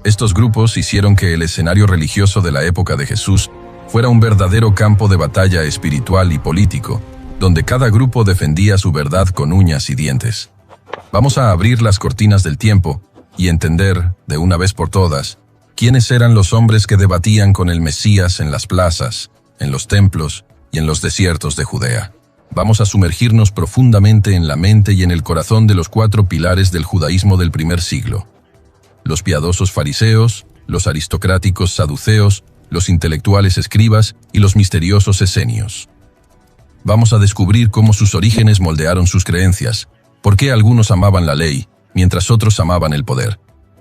Estos grupos hicieron que el escenario religioso de la época de Jesús fuera un verdadero campo de batalla espiritual y político, donde cada grupo defendía su verdad con uñas y dientes. Vamos a abrir las cortinas del tiempo y entender, de una vez por todas, quiénes eran los hombres que debatían con el Mesías en las plazas, en los templos y en los desiertos de Judea. Vamos a sumergirnos profundamente en la mente y en el corazón de los 4 pilares del judaísmo del primer siglo: los piadosos fariseos, los aristocráticos saduceos, los intelectuales escribas y los misteriosos esenios. Vamos a descubrir cómo sus orígenes moldearon sus creencias, por qué algunos amaban la ley, mientras otros amaban el poder,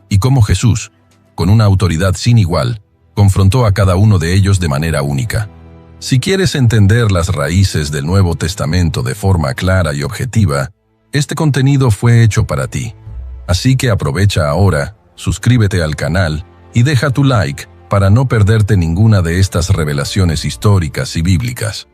y cómo Jesús, con una autoridad sin igual, confrontó a cada uno de ellos de manera única. Si quieres entender las raíces del Nuevo Testamento de forma clara y objetiva, este contenido fue hecho para ti. Así que aprovecha ahora, suscríbete al canal y deja tu like para no perderte ninguna de estas revelaciones históricas y bíblicas.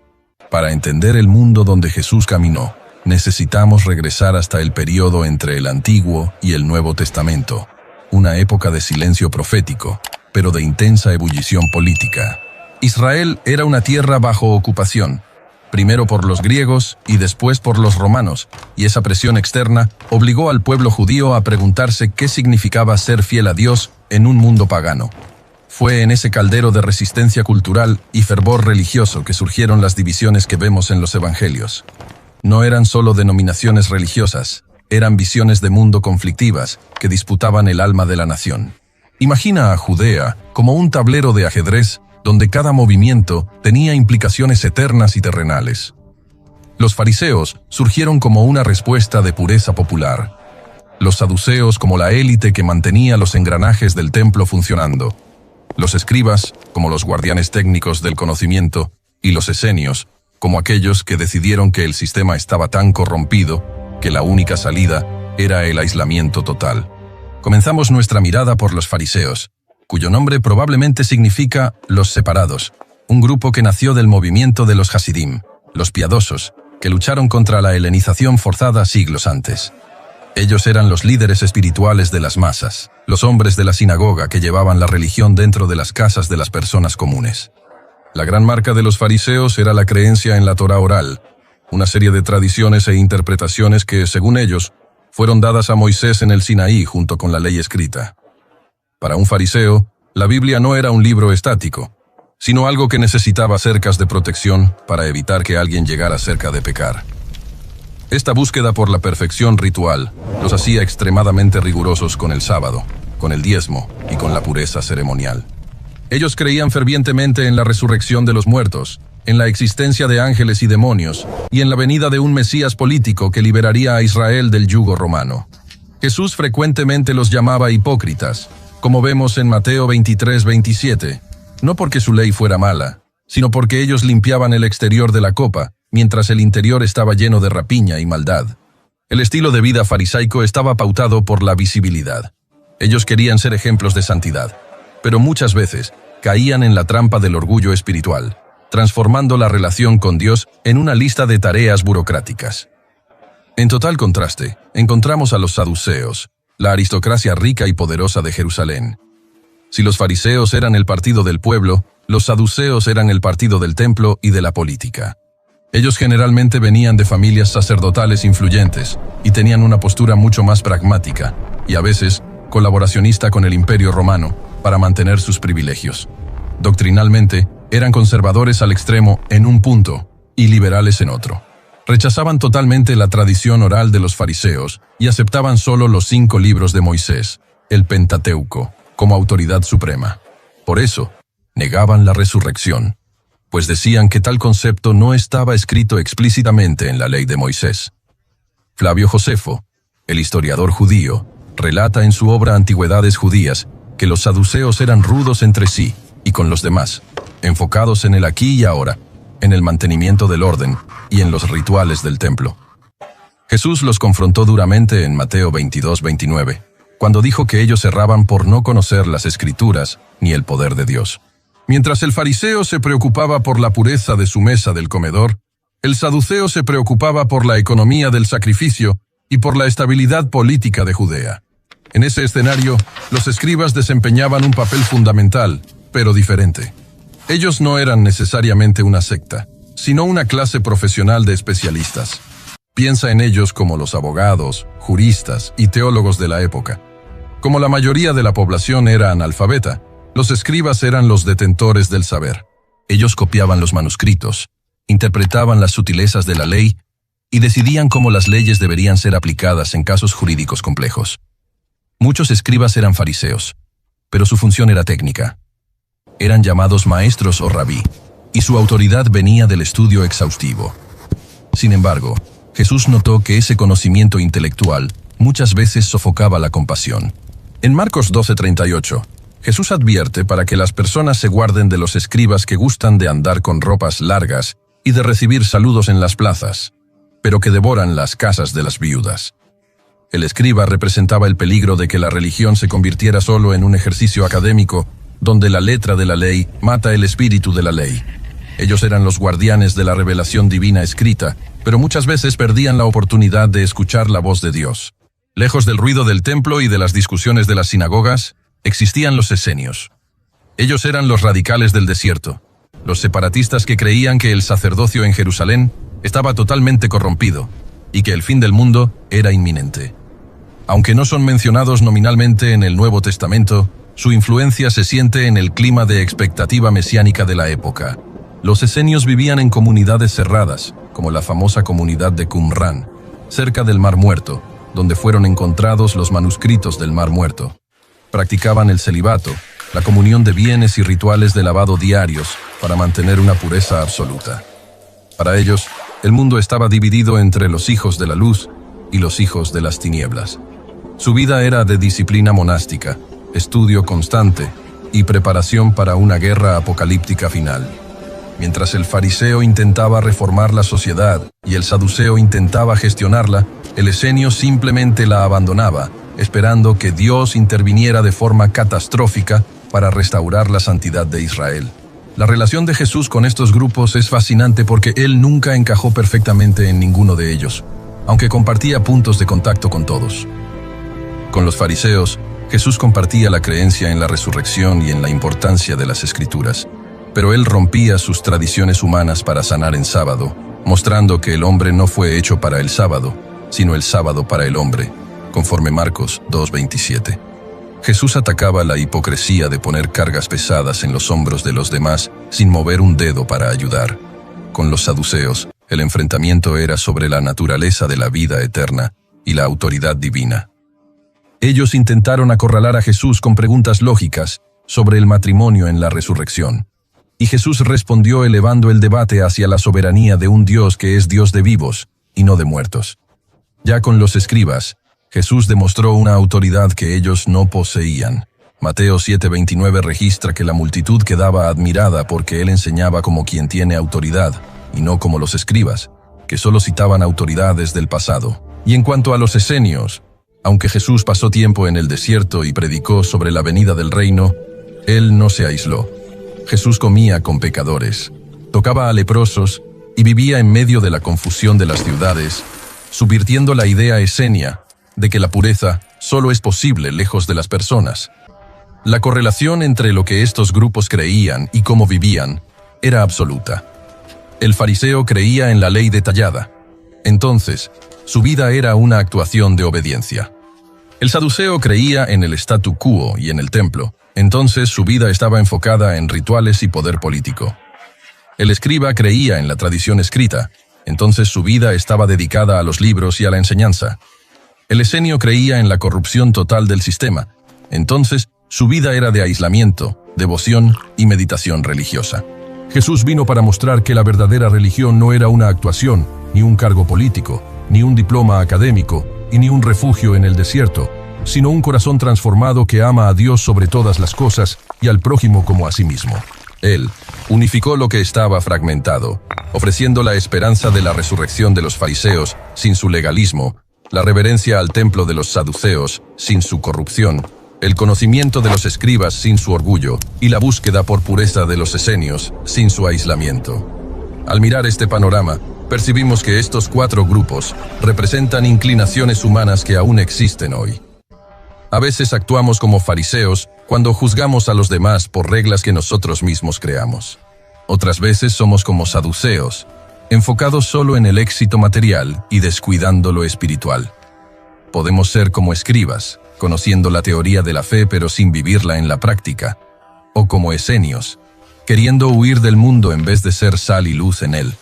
Para entender el mundo donde Jesús caminó, necesitamos regresar hasta el período entre el Antiguo y el Nuevo Testamento, una época de silencio profético, pero de intensa ebullición política. Israel era una tierra bajo ocupación, primero por los griegos y después por los romanos, y esa presión externa obligó al pueblo judío a preguntarse qué significaba ser fiel a Dios en un mundo pagano. Fue en ese caldero de resistencia cultural y fervor religioso que surgieron las divisiones que vemos en los evangelios. No eran solo denominaciones religiosas, eran visiones de mundo conflictivas que disputaban el alma de la nación. Imagina a Judea como un tablero de ajedrez donde cada movimiento tenía implicaciones eternas y terrenales. Los fariseos surgieron como una respuesta de pureza popular. Los saduceos como la élite que mantenía los engranajes del templo funcionando. Los escribas como los guardianes técnicos del conocimiento, y los esenios como aquellos que decidieron que el sistema estaba tan corrompido que la única salida era el aislamiento total. Comenzamos nuestra mirada por los fariseos, cuyo nombre probablemente significa los separados, un grupo que nació del movimiento de los Hasidim, los piadosos, que lucharon contra la helenización forzada siglos antes. Ellos eran los líderes espirituales de las masas, los hombres de la sinagoga que llevaban la religión dentro de las casas de las personas comunes. La gran marca de los fariseos era la creencia en la Torá oral, una serie de tradiciones e interpretaciones que, según ellos, fueron dadas a Moisés en el Sinaí junto con la ley escrita. Para un fariseo, la Biblia no era un libro estático, sino algo que necesitaba cercas de protección para evitar que alguien llegara cerca de pecar. Esta búsqueda por la perfección ritual los hacía extremadamente rigurosos con el sábado, con el diezmo y con la pureza ceremonial. Ellos creían fervientemente en la resurrección de los muertos, en la existencia de ángeles y demonios, y en la venida de un Mesías político que liberaría a Israel del yugo romano. Jesús frecuentemente los llamaba hipócritas, como vemos en Mateo 23:27, no porque su ley fuera mala, sino porque ellos limpiaban el exterior de la copa, mientras el interior estaba lleno de rapiña y maldad. El estilo de vida farisaico estaba pautado por la visibilidad. Ellos querían ser ejemplos de santidad, pero muchas veces caían en la trampa del orgullo espiritual, transformando la relación con Dios en una lista de tareas burocráticas. En total contraste, encontramos a los saduceos, la aristocracia rica y poderosa de Jerusalén. Si los fariseos eran el partido del pueblo, los saduceos eran el partido del templo y de la política. Ellos generalmente venían de familias sacerdotales influyentes y tenían una postura mucho más pragmática y a veces colaboracionista con el Imperio Romano para mantener sus privilegios. Doctrinalmente, eran conservadores al extremo en un punto y liberales en otro. Rechazaban totalmente la tradición oral de los fariseos y aceptaban solo los 5 libros de Moisés, el Pentateuco, como autoridad suprema. Por eso, negaban la resurrección, pues decían que tal concepto no estaba escrito explícitamente en la ley de Moisés. Flavio Josefo, el historiador judío, relata en su obra Antigüedades Judías que los saduceos eran rudos entre sí y con los demás, enfocados en el aquí y ahora, en el mantenimiento del orden y en los rituales del templo. Jesús los confrontó duramente en Mateo 22:29, cuando dijo que ellos erraban por no conocer las Escrituras ni el poder de Dios. Mientras el fariseo se preocupaba por la pureza de su mesa del comedor, el saduceo se preocupaba por la economía del sacrificio y por la estabilidad política de Judea. En ese escenario, los escribas desempeñaban un papel fundamental, pero diferente. Ellos no eran necesariamente una secta, sino una clase profesional de especialistas. Piensa en ellos como los abogados, juristas y teólogos de la época. Como la mayoría de la población era analfabeta, los escribas eran los detentores del saber. Ellos copiaban los manuscritos, interpretaban las sutilezas de la ley y decidían cómo las leyes deberían ser aplicadas en casos jurídicos complejos. Muchos escribas eran fariseos, pero su función era técnica. Eran llamados maestros o rabí, y su autoridad venía del estudio exhaustivo. Sin embargo, Jesús notó que ese conocimiento intelectual muchas veces sofocaba la compasión. En Marcos 12:38, Jesús advierte para que las personas se guarden de los escribas que gustan de andar con ropas largas y de recibir saludos en las plazas, pero que devoran las casas de las viudas. El escriba representaba el peligro de que la religión se convirtiera solo en un ejercicio académico, donde la letra de la ley mata el espíritu de la ley. Ellos eran los guardianes de la revelación divina escrita, pero muchas veces perdían la oportunidad de escuchar la voz de Dios. Lejos del ruido del templo y de las discusiones de las sinagogas, existían los esenios. Ellos eran los radicales del desierto, los separatistas que creían que el sacerdocio en Jerusalén estaba totalmente corrompido y que el fin del mundo era inminente. Aunque no son mencionados nominalmente en el Nuevo Testamento, su influencia se siente en el clima de expectativa mesiánica de la época. Los esenios vivían en comunidades cerradas, como la famosa comunidad de Qumran, cerca del Mar Muerto, donde fueron encontrados los manuscritos del Mar Muerto. Practicaban el celibato, la comunión de bienes y rituales de lavado diarios para mantener una pureza absoluta. Para ellos, el mundo estaba dividido entre los hijos de la luz y los hijos de las tinieblas. Su vida era de disciplina monástica, estudio constante y preparación para una guerra apocalíptica final. Mientras el fariseo intentaba reformar la sociedad y el saduceo intentaba gestionarla, el esenio simplemente la abandonaba, esperando que Dios interviniera de forma catastrófica para restaurar la santidad de Israel. La relación de Jesús con estos grupos es fascinante porque él nunca encajó perfectamente en ninguno de ellos, aunque compartía puntos de contacto con todos. Con los fariseos, Jesús compartía la creencia en la resurrección y en la importancia de las Escrituras, pero él rompía sus tradiciones humanas para sanar en sábado, mostrando que el hombre no fue hecho para el sábado, sino el sábado para el hombre, conforme Marcos 2:27. Jesús atacaba la hipocresía de poner cargas pesadas en los hombros de los demás sin mover un dedo para ayudar. Con los saduceos, el enfrentamiento era sobre la naturaleza de la vida eterna y la autoridad divina. Ellos intentaron acorralar a Jesús con preguntas lógicas sobre el matrimonio en la resurrección. Y Jesús respondió elevando el debate hacia la soberanía de un Dios que es Dios de vivos y no de muertos. Ya con los escribas, Jesús demostró una autoridad que ellos no poseían. Mateo 7:29 registra que la multitud quedaba admirada porque él enseñaba como quien tiene autoridad, y no como los escribas, que solo citaban autoridades del pasado. Y en cuanto a los esenios, aunque Jesús pasó tiempo en el desierto y predicó sobre la venida del reino, él no se aisló. Jesús comía con pecadores, tocaba a leprosos y vivía en medio de la confusión de las ciudades, subvirtiendo la idea esenia de que la pureza solo es posible lejos de las personas. La correlación entre lo que estos grupos creían y cómo vivían era absoluta. El fariseo creía en la ley detallada. Entonces, su vida era una actuación de obediencia. El saduceo creía en el statu quo y en el templo. Entonces su vida estaba enfocada en rituales y poder político. El escriba creía en la tradición escrita. Entonces su vida estaba dedicada a los libros y a la enseñanza. El esenio creía en la corrupción total del sistema. Entonces su vida era de aislamiento, devoción y meditación religiosa. Jesús vino para mostrar que la verdadera religión no era una actuación, ni un cargo político, ni un diploma académico, y ni un refugio en el desierto, sino un corazón transformado que ama a Dios sobre todas las cosas y al prójimo como a sí mismo. Él unificó lo que estaba fragmentado, ofreciendo la esperanza de la resurrección de los fariseos sin su legalismo, la reverencia al templo de los saduceos sin su corrupción, el conocimiento de los escribas sin su orgullo y la búsqueda por pureza de los esenios sin su aislamiento. Al mirar este panorama, percibimos que estos 4 grupos representan inclinaciones humanas que aún existen hoy. A veces actuamos como fariseos cuando juzgamos a los demás por reglas que nosotros mismos creamos. Otras veces somos como saduceos, enfocados solo en el éxito material y descuidando lo espiritual. Podemos ser como escribas, conociendo la teoría de la fe pero sin vivirla en la práctica, o como esenios, queriendo huir del mundo en vez de ser sal y luz en él.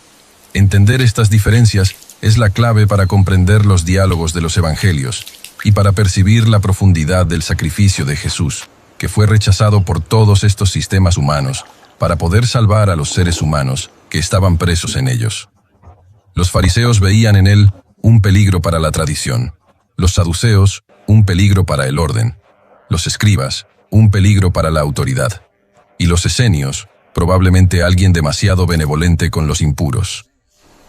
Entender estas diferencias es la clave para comprender los diálogos de los evangelios y para percibir la profundidad del sacrificio de Jesús, que fue rechazado por todos estos sistemas humanos para poder salvar a los seres humanos que estaban presos en ellos. Los fariseos veían en él un peligro para la tradición, los saduceos un peligro para el orden, los escribas un peligro para la autoridad, y los esenios probablemente alguien demasiado benevolente con los impuros.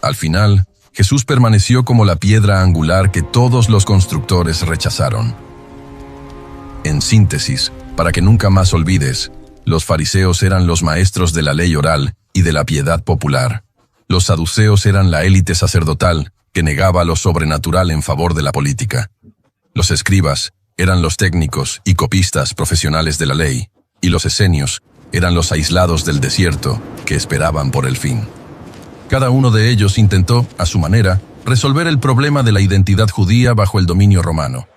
Al final, Jesús permaneció como la piedra angular que todos los constructores rechazaron. En síntesis, para que nunca más olvides, los fariseos eran los maestros de la ley oral y de la piedad popular. Los saduceos eran la élite sacerdotal que negaba lo sobrenatural en favor de la política. Los escribas eran los técnicos y copistas profesionales de la ley, y los esenios eran los aislados del desierto que esperaban por el fin. Cada uno de ellos intentó, a su manera, resolver el problema de la identidad judía bajo el dominio romano.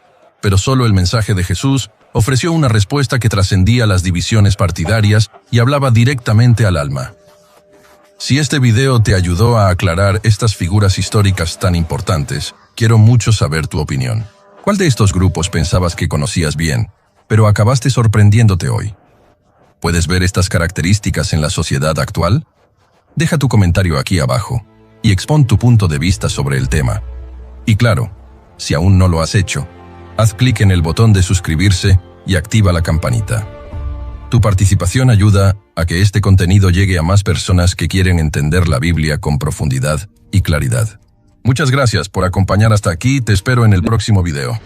Pero solo el mensaje de Jesús ofreció una respuesta que trascendía las divisiones partidarias y hablaba directamente al alma. Si este video te ayudó a aclarar estas figuras históricas tan importantes, quiero mucho saber tu opinión. ¿Cuál de estos grupos pensabas que conocías bien, pero acabaste sorprendiéndote hoy? ¿Puedes ver estas características en la sociedad actual? Deja tu comentario aquí abajo y expón tu punto de vista sobre el tema. Y claro, si aún no lo has hecho, haz clic en el botón de suscribirse y activa la campanita. Tu participación ayuda a que este contenido llegue a más personas que quieren entender la Biblia con profundidad y claridad. Muchas gracias por acompañar hasta aquí, te espero en el próximo video.